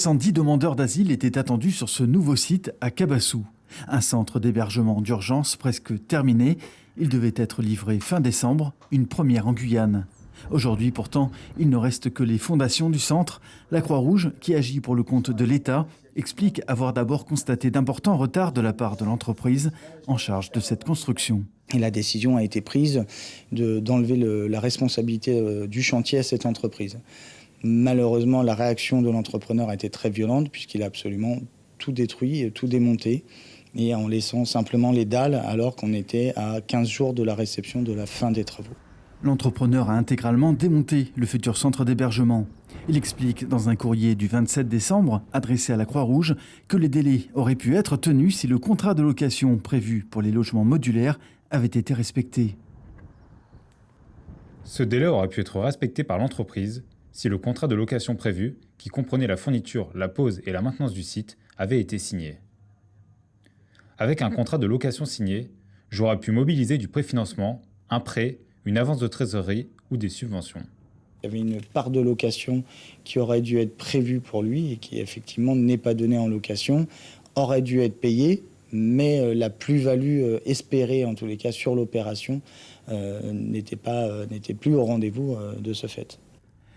110 demandeurs d'asile étaient attendus sur ce nouveau site à Cabassou. Un centre d'hébergement d'urgence presque terminé. Il devait être livré fin décembre, une première en Guyane. Aujourd'hui, pourtant, il ne reste que les fondations du centre. La Croix-Rouge, qui agit pour le compte de l'État, explique avoir d'abord constaté d'importants retards de la part de l'entreprise en charge de cette construction. Et la décision a été prise d'enlever la responsabilité du chantier à cette entreprise. Malheureusement, la réaction de l'entrepreneur a été très violente puisqu'il a absolument tout détruit, tout démonté, et en laissant simplement les dalles alors qu'on était à 15 jours de la réception de la fin des travaux. L'entrepreneur a intégralement démonté le futur centre d'hébergement. Il explique dans un courrier du 27 décembre, adressé à la Croix-Rouge, que les délais auraient pu être tenus si le contrat de location prévu pour les logements modulaires avait été respecté. Ce délai aurait pu être respecté par l'entreprise si le contrat de location prévu, qui comprenait la fourniture, la pose et la maintenance du site, avait été signé. Avec un contrat de location signé, j'aurais pu mobiliser du préfinancement, un prêt, une avance de trésorerie ou des subventions. Il y avait une part de location qui aurait dû être prévue pour lui et qui effectivement n'est pas donnée en location, aurait dû être payée, mais la plus-value espérée en tous les cas sur l'opération n'était plus au rendez-vous de ce fait.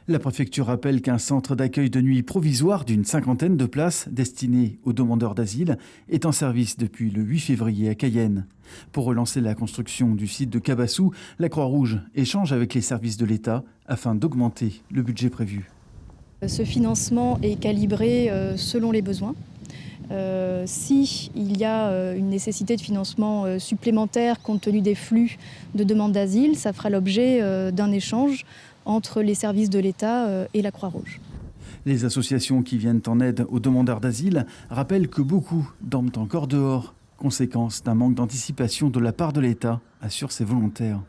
La préfecture rappelle qu'un centre d'accueil de nuit provisoire d'une 50aine de places destiné aux demandeurs d'asile est en service depuis le 8 février à Cayenne. Pour relancer la construction du site de Cabassou, la Croix-Rouge échange avec les services de l'État afin d'augmenter le budget prévu. Ce financement est calibré selon les besoins. S'il y a une nécessité de financement supplémentaire compte tenu des flux de demandes d'asile, ça fera l'objet d'un échange entre les services de l'État et la Croix-Rouge. Les associations qui viennent en aide aux demandeurs d'asile rappellent que beaucoup dorment encore dehors, conséquence d'un manque d'anticipation de la part de l'État, assurent ces volontaires.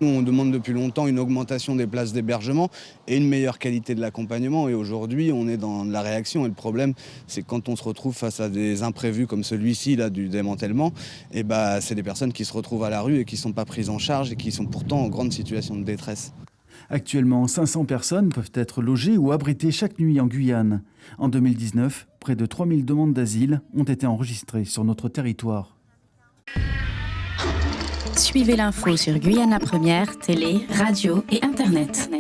Nous, on demande depuis longtemps une augmentation des places d'hébergement et une meilleure qualité de l'accompagnement. Et aujourd'hui, on est dans la réaction. Et le problème, c'est que quand on se retrouve face à des imprévus comme celui-ci, là, du démantèlement, c'est des personnes qui se retrouvent à la rue et qui ne sont pas prises en charge et qui sont pourtant en grande situation de détresse. Actuellement, 500 personnes peuvent être logées ou abritées chaque nuit en Guyane. En 2019, près de 3000 demandes d'asile ont été enregistrées sur notre territoire. Suivez l'info sur Guyana Première, télé, radio et Internet.